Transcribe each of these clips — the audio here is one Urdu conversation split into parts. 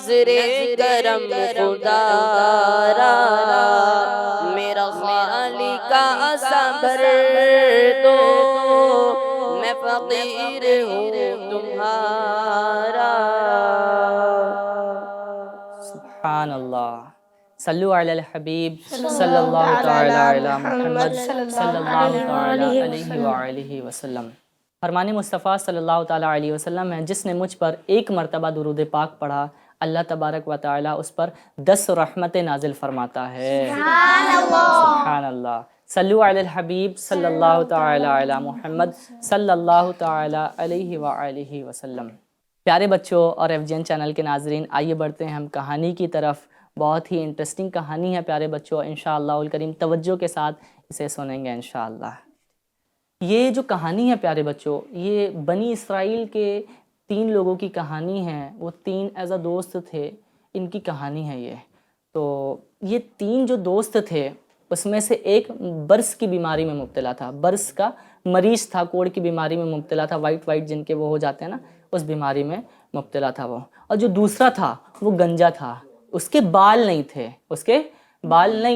نظر کرم خدا را میرا خالق کا صبر دو میں فقیر ہوں تمہارا. سبحان اللہ. صلو علی الحبیب صلی اللہ تعالی علی محمد صلی اللہ تعالی علیہ وآلہ وسلم. فرمان مصطفیٰ صلی اللہ تعالی علیہ وسلم ہے جس نے مجھ پر ایک مرتبہ درود پاک پڑھا اللہ تبارک و تعالی اس پر 10 رحمتیں نازل فرماتا ہے. سبحان اللہ. صلو علی الحبیب صلی اللہ تعالی علی محمد صلی اللہ تعالی علیہ وآلہ وسلم. پیارے بچوں اور ایف جی این چینل کے ناظرین، آئیے بڑھتے ہیں ہم کہانی کی طرف. بہت ہی انٹرسٹنگ کہانی ہے پیارے بچوں، انشاءاللہ الکریم توجہ کے ساتھ اسے سنیں گے انشاءاللہ. یہ جو کہانی ہے پیارے بچوں، یہ بنی اسرائیل کے 3 لوگوں کی کہانی ہے. وہ 3 ایز اے دوست تھے، ان کی کہانی ہے یہ. تو یہ 3 جو دوست تھے اس میں سے ایک برس کی بیماری میں مبتلا تھا. برس کا مریض تھا، کوڑ کی بیماری میں مبتلا تھا. وائٹ جن کے وہ ہو جاتے ہیں نا، اس بیماری میں مبتلا تھا وہ. اور جو دوسرا تھا وہ گنجا تھا، اس کے بال نہیں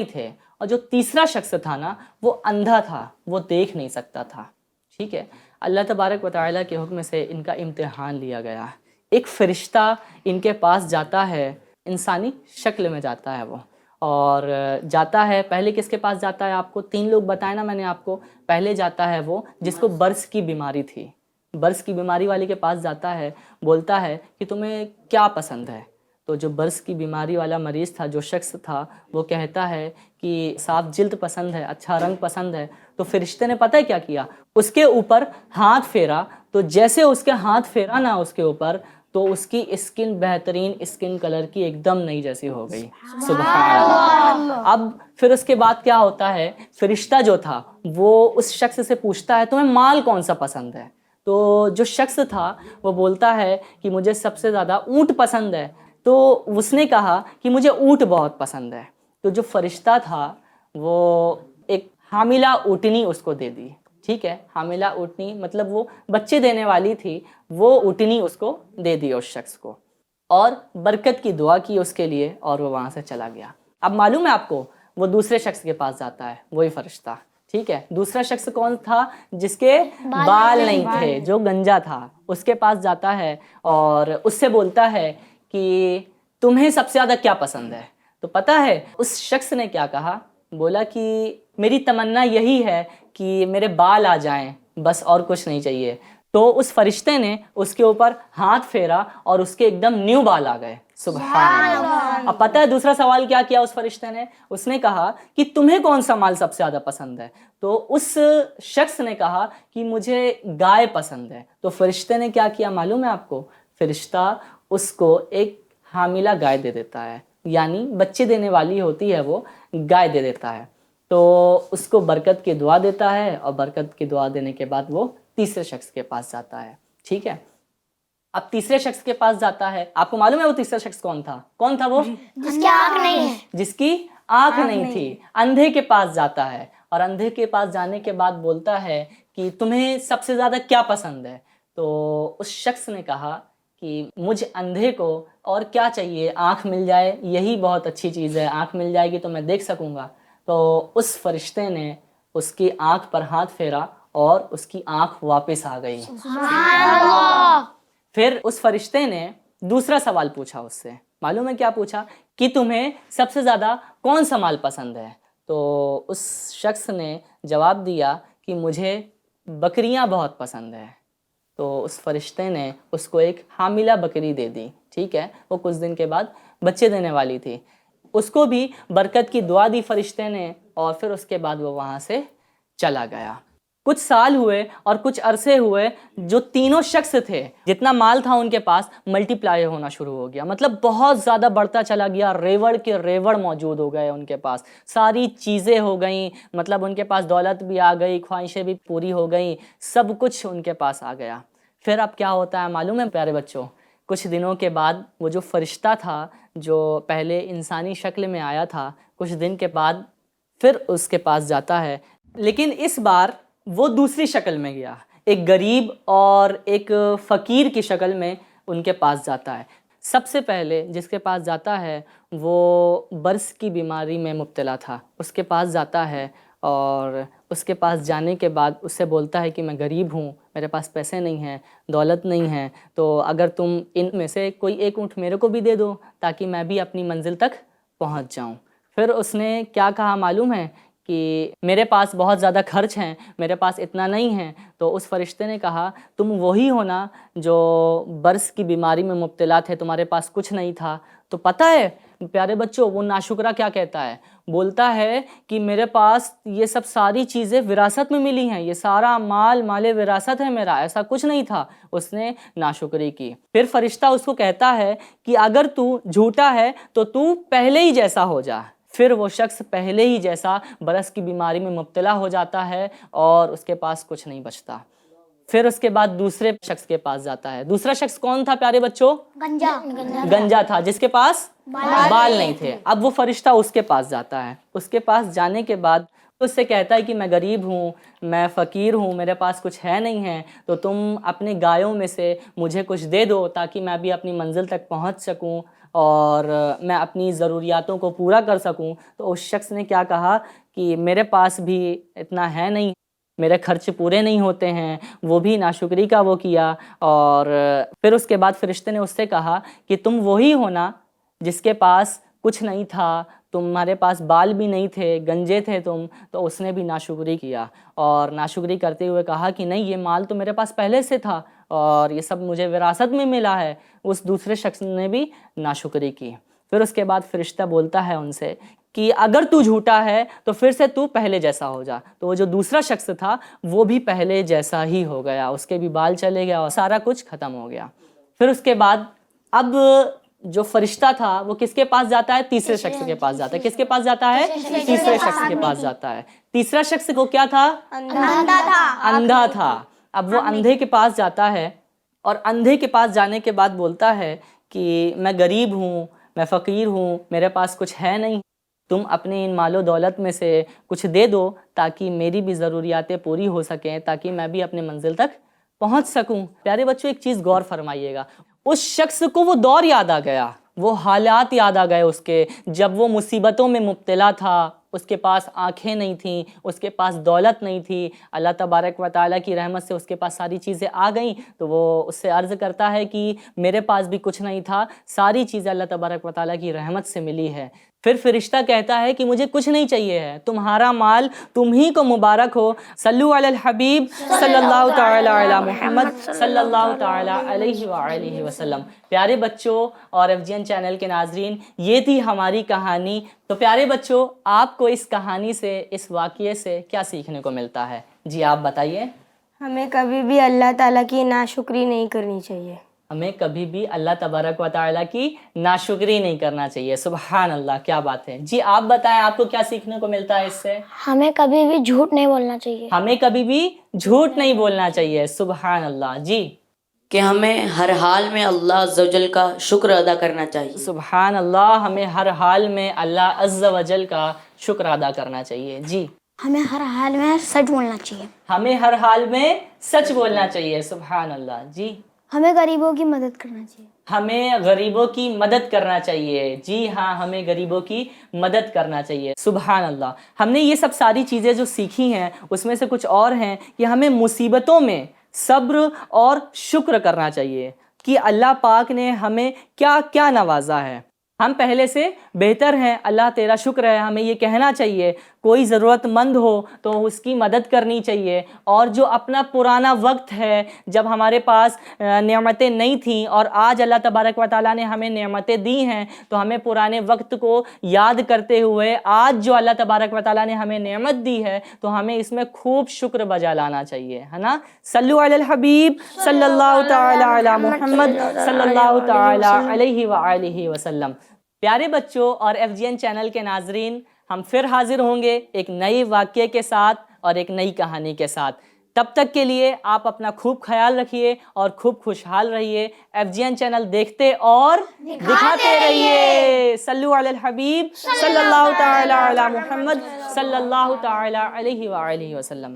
تھے. اور جو تیسرا شخص تھا نا وہ اندھا تھا، وہ دیکھ نہیں سکتا تھا. ٹھیک ہے. اللہ تبارک و تعالیٰ کے حکم سے ان کا امتحان لیا گیا. ایک فرشتہ ان کے پاس جاتا ہے، انسانی شکل میں جاتا ہے وہ، اور جاتا ہے. پہلے کس کے پاس جاتا ہے؟ آپ کو 3 لوگ بتائے نا میں نے آپ کو. پہلے جاتا ہے وہ جس کو برس کی بیماری تھی. برس کی بیماری والے کے پاس جاتا ہے، بولتا ہے کہ تمہیں کیا پسند ہے؟ تو جو برس کی بیماری والا مریض تھا، جو شخص تھا، وہ کہتا ہے کہ صاف جلد پسند ہے، اچھا رنگ پسند ہے. تو فرشتے نے پتہ ہے کیا کیا؟ اس کے اوپر ہاتھ پھیرا. تو جیسے اس کے ہاتھ پھیرا نا اس کے اوپر، تو اس کی اسکن بہترین اسکن کلر کی ایک دم نئی جیسی ہو گئی. سبحان اللہ. اب پھر اس کے بعد کیا ہوتا ہے؟ فرشتہ جو تھا وہ اس شخص سے پوچھتا ہے تمہیں مال کون سا پسند ہے؟ تو جو شخص تھا وہ بولتا ہے کہ مجھے سب سے زیادہ اونٹ پسند ہے. تو اس نے کہا کہ مجھے اونٹ بہت پسند ہے. تو جو فرشتہ تھا وہ ایک حاملہ اونٹنی اس کو دے دی. ٹھیک ہے. حاملہ اونٹنی مطلب وہ بچے دینے والی تھی، وہ اونٹنی اس کو دے دی اس شخص کو، اور برکت کی دعا کی اس کے لیے، اور وہ وہاں سے چلا گیا. اب معلوم ہے آپ کو، وہ دوسرے شخص کے پاس جاتا ہے، وہی فرشتہ. ٹھیک ہے. دوسرا شخص کون تھا؟ جس کے بال نہیں تھے، جو گنجا تھا. اس کے پاس جاتا ہے اور اس سے بولتا ہے کہ تمہیں سب سے زیادہ کیا پسند ہے؟ تو پتہ ہے اس شخص نے کیا کہا؟ بولا کہ میری تمنا یہی ہے کہ میرے بال آ جائیں، بس اور کچھ نہیں چاہیے. تو اس فرشتے نے اس کے اوپر ہاتھ پھیرا اور اس کے ایک دم نیو بال آ گئے. سبحان اللہ. اب پتہ ہے دوسرا سوال کیا کیا اس فرشتے نے؟ اس نے کہا کہ تمہیں کون سا مال سب سے زیادہ پسند ہے؟ تو اس شخص نے کہا کہ مجھے گائے پسند ہے. تو فرشتے نے کیا کیا معلوم ہے آپ کو؟ فرشتہ اس کو ایک حاملہ گائے دے دیتا ہے، یعنی بچے دینے والی ہوتی ہے وہ گائے دے دیتا ہے. تو اس کو برکت کی دعا دیتا ہے، اور برکت کی دعا دینے کے بعد وہ تیسرے شخص کے پاس جاتا ہے. ٹھیک ہے. اب تیسرے شخص کے پاس جاتا ہے. آپ کو معلوم ہے وہ تیسرا شخص کون تھا؟ کون تھا وہ؟ جس کی آنکھ نہیں ہے. جس کی آنکھ نہیں تھی. اندھے کے پاس جاتا ہے، اور اندھے کے پاس جانے کے بعد بولتا ہے کہ تمہیں سب سے زیادہ کیا پسند ہے؟ تو اس شخص نے کہا کہ مجھ اندھے کو اور کیا چاہیے؟ آنکھ مل جائے، یہی بہت اچھی چیز ہے. آنکھ مل جائے گی تو میں دیکھ سکوں گا. تو اس فرشتے نے اس کی آنکھ پر ہاتھ پھیرا اور اس کی آنکھ واپس آ گئی. پھر اس فرشتے نے دوسرا سوال پوچھا اس سے. معلوم ہے کیا پوچھا؟ کہ تمہیں سب سے زیادہ کون سا مال پسند ہے؟ تو اس شخص نے جواب دیا کہ مجھے بکریاں بہت پسند ہے. تو اس فرشتے نے اس کو ایک حاملہ بکری دے دی. ٹھیک ہے. وہ کچھ دن کے بعد بچے دینے والی تھی. اس کو بھی برکت کی دعا دی فرشتے نے، اور پھر اس کے بعد وہ وہاں سے چلا گیا. کچھ سال ہوئے اور کچھ عرصے ہوئے، جو تینوں شخص تھے جتنا مال تھا ان کے پاس ملٹی پلائی ہونا شروع ہو گیا. مطلب بہت زیادہ بڑھتا چلا گیا. ریوڑ کے ریوڑ موجود ہو گئے ان کے پاس، ساری چیزیں ہو گئیں. مطلب ان کے پاس دولت بھی آ گئی، خواہشیں بھی پوری ہو گئیں، سب کچھ ان کے پاس آ گیا. پھر اب کیا ہوتا ہے معلوم ہے پیارے بچوں؟ کچھ دنوں کے بعد وہ جو فرشتہ تھا جو پہلے انسانی شکل میں آیا تھا، کچھ دن کے بعد پھر اس کے پاس جاتا ہے. لیکن اس بار وہ دوسری شکل میں گیا. ایک غریب اور ایک فقیر کی شکل میں ان کے پاس جاتا ہے. سب سے پہلے جس کے پاس جاتا ہے وہ برس کی بیماری میں مبتلا تھا. اس کے پاس جاتا ہے اور اس کے پاس جانے کے بعد اس سے بولتا ہے کہ میں غریب ہوں, میرے پاس پیسے نہیں ہیں, دولت نہیں ہے, تو اگر تم ان میں سے کوئی ایک اونٹ میرے کو بھی دے دو تاکہ میں بھی اپنی منزل تک پہنچ جاؤں. پھر اس نے کیا کہا معلوم ہے کہ میرے پاس بہت زیادہ خرچ ہیں, میرے پاس اتنا نہیں ہے. تو اس فرشتے نے کہا تم وہی ہو نا جو برس کی بیماری میں مبتلا تھے, تمہارے پاس کچھ نہیں تھا. تو پتہ ہے پیارے بچوں وہ ناشکرا کیا کہتا ہے, بولتا ہے کہ میرے پاس یہ سب ساری چیزیں وراثت میں ملی ہیں, یہ سارا مال وراثت ہے میرا, ایسا کچھ نہیں تھا. اس نے ناشکری کی. پھر فرشتہ اس کو کہتا ہے کہ اگر تو جھوٹا ہے تو تو پہلے ہی جیسا ہو جا. پھر وہ شخص پہلے ہی جیسا برس کی بیماری میں مبتلا ہو جاتا ہے اور اس کے پاس کچھ نہیں بچتا. پھر اس کے بعد دوسرے شخص کے پاس جاتا ہے. دوسرا شخص کون تھا پیارے بچوں؟ گنجا تھا, جس کے پاس بال نہیں تھے. اب وہ فرشتہ اس کے پاس جاتا ہے. اس کے پاس جانے کے بعد اس سے کہتا ہے کہ میں غریب ہوں, میں فقیر ہوں, میرے پاس کچھ ہے نہیں ہے, تو تم اپنے گایوں میں سے مجھے کچھ دے دو تاکہ میں بھی اپنی منزل تک پہنچ سکوں اور میں اپنی ضروریاتوں کو پورا کر سکوں. تو اس شخص نے کیا کہا کہ میرے پاس بھی اتنا ہے نہیں, میرے خرچ پورے نہیں ہوتے ہیں. وہ بھی ناشکری کا وہ کیا. اور پھر اس کے بعد فرشتے نے اس سے کہا کہ تم وہی ہو نا جس کے پاس کچھ نہیں تھا, تمہارے پاس بال بھی نہیں تھے, گنجے تھے تم. تو اس نے بھی ناشکری کیا اور ناشکری کرتے ہوئے کہا کہ نہیں یہ مال تو میرے پاس پہلے سے تھا اور یہ سب مجھے وراثت میں ملا ہے. اس دوسرے شخص نے بھی ناشکری کی. پھر اس کے بعد فرشتہ بولتا ہے ان سے کہ اگر تو جھوٹا ہے تو پھر سے تو پہلے جیسا ہو جا. تو وہ جو دوسرا شخص تھا وہ بھی پہلے جیسا ہی ہو گیا, اس کے بھی بال چلے گیا اور سارا کچھ ختم ہو گیا. پھر اس کے بعد اب جو فرشتہ تھا وہ کس کے پاس جاتا ہے؟ تیسرے شخص کے پاس جاتا ہے. کس کے پاس جاتا ہے؟ تیسرے شخص کے پاس جاتا ہے. تیسرا شخص کو کیا تھا؟ اندھا تھا. اب وہ اندھے کے پاس جاتا ہے اور اندھے کے پاس جانے کے بعد بولتا ہے کہ میں غریب ہوں, میں فقیر ہوں, میرے پاس کچھ ہے نہیں, تم اپنے ان مال و دولت میں سے کچھ دے دو تاکہ میری بھی ضروریاتیں پوری ہو سکیں, تاکہ میں بھی اپنے منزل تک پہنچ سکوں. پیارے بچوں ایک چیز غور فرمائیے گا, اس شخص کو وہ دور یاد آ گیا, وہ حالات یاد آ گئے اس کے, جب وہ مصیبتوں میں مبتلا تھا. اس کے پاس آنکھیں نہیں تھیں, اس کے پاس دولت نہیں تھی. اللہ تبارک و تعالیٰ کی رحمت سے اس کے پاس ساری چیزیں آ گئیں. تو وہ اس سے عرض کرتا ہے کہ میرے پاس بھی کچھ نہیں تھا, ساری چیزیں اللہ تبارک و تعالیٰ کی رحمت سے ملی ہے. پھر فرشتہ کہتا ہے کہ مجھے کچھ نہیں چاہیے ہے, تمہارا مال تم ہی کو مبارک ہو. صلو علی الحبیب صلی اللہ تعالی علی محمد صلی اللہ تعالی علیہ وآلہ وسلم. پیارے بچوں اور FGN چینل کے ناظرین, یہ تھی ہماری کہانی. تو پیارے بچوں آپ کو اس کہانی سے, اس واقعے سے کیا سیکھنے کو ملتا ہے؟ جی آپ بتائیے. ہمیں کبھی بھی اللہ تعالیٰ کی ناشکری نہیں کرنی چاہیے. ہمیں کبھی بھی اللہ تبارک و تعالیٰ کی ناشکری نہیں کرنا چاہیے. سبحان اللہ, کیا بات ہے. جی آپ بتائیں آپ کو کیا سیکھنے کو ملتا ہے اس سے؟ ہمیں کبھی بھی جھوٹ نہیں بولنا چاہیے. ہمیں کبھی بھی جھوٹ نہیں بولنا چاہیے. سبحان اللہ. جی کہ ہمیں ہر حال میں اللہ عز و جل کا شکر ادا کرنا چاہیے. سبحان اللہ, ہمیں ہر حال میں اللہ عز و جل کا شکر ادا کرنا چاہیے. جی ہمیں ہر حال میں سچ بولنا چاہیے. ہمیں ہر حال میں سچ بولنا چاہیے. سبحان اللہ. جی ہمیں غریبوں کی مدد کرنا چاہیے. ہمیں غریبوں کی مدد کرنا چاہیے. جی ہاں, ہمیں غریبوں کی مدد کرنا چاہیے. سبحان اللہ. ہم نے یہ سب ساری چیزیں جو سیکھی ہیں اس میں سے کچھ اور ہیں کہ ہمیں مصیبتوں میں صبر اور شکر کرنا چاہیے کہ اللہ پاک نے ہمیں کیا کیا نوازا ہے. ہم پہلے سے بہتر ہیں, اللہ تیرا شکر ہے. ہمیں یہ کہنا چاہیے, کوئی ضرورت مند ہو تو اس کی مدد کرنی چاہیے. اور جو اپنا پرانا وقت ہے جب ہمارے پاس نعمتیں نہیں تھیں اور آج اللہ تبارک و تعالیٰ نے ہمیں نعمتیں دی ہیں, تو ہمیں پرانے وقت کو یاد کرتے ہوئے آج جو اللہ تبارک و تعالیٰ نے ہمیں نعمت دی ہے تو ہمیں اس میں خوب شکر بجا لانا چاہیے, ہے نا. صلو علی الحبیب صلی اللہ تعالی علی محمد صلی اللہ تعالی علیہ وآلہ وسلم. پیارے بچوں اور FGN چینل کے ناظرین, ہم پھر حاضر ہوں گے ایک نئے واقعے کے ساتھ اور ایک نئی کہانی کے ساتھ. تب تک کے لیے آپ اپنا خوب خیال رکھیے اور خوب خوشحال رہیے. FGN چینل دیکھتے اور دکھاتے رہیے. صلو علی الحبیب صلی اللہ تعالی علی محمد صلی اللہ تعالی علیہ وآلہ وسلم.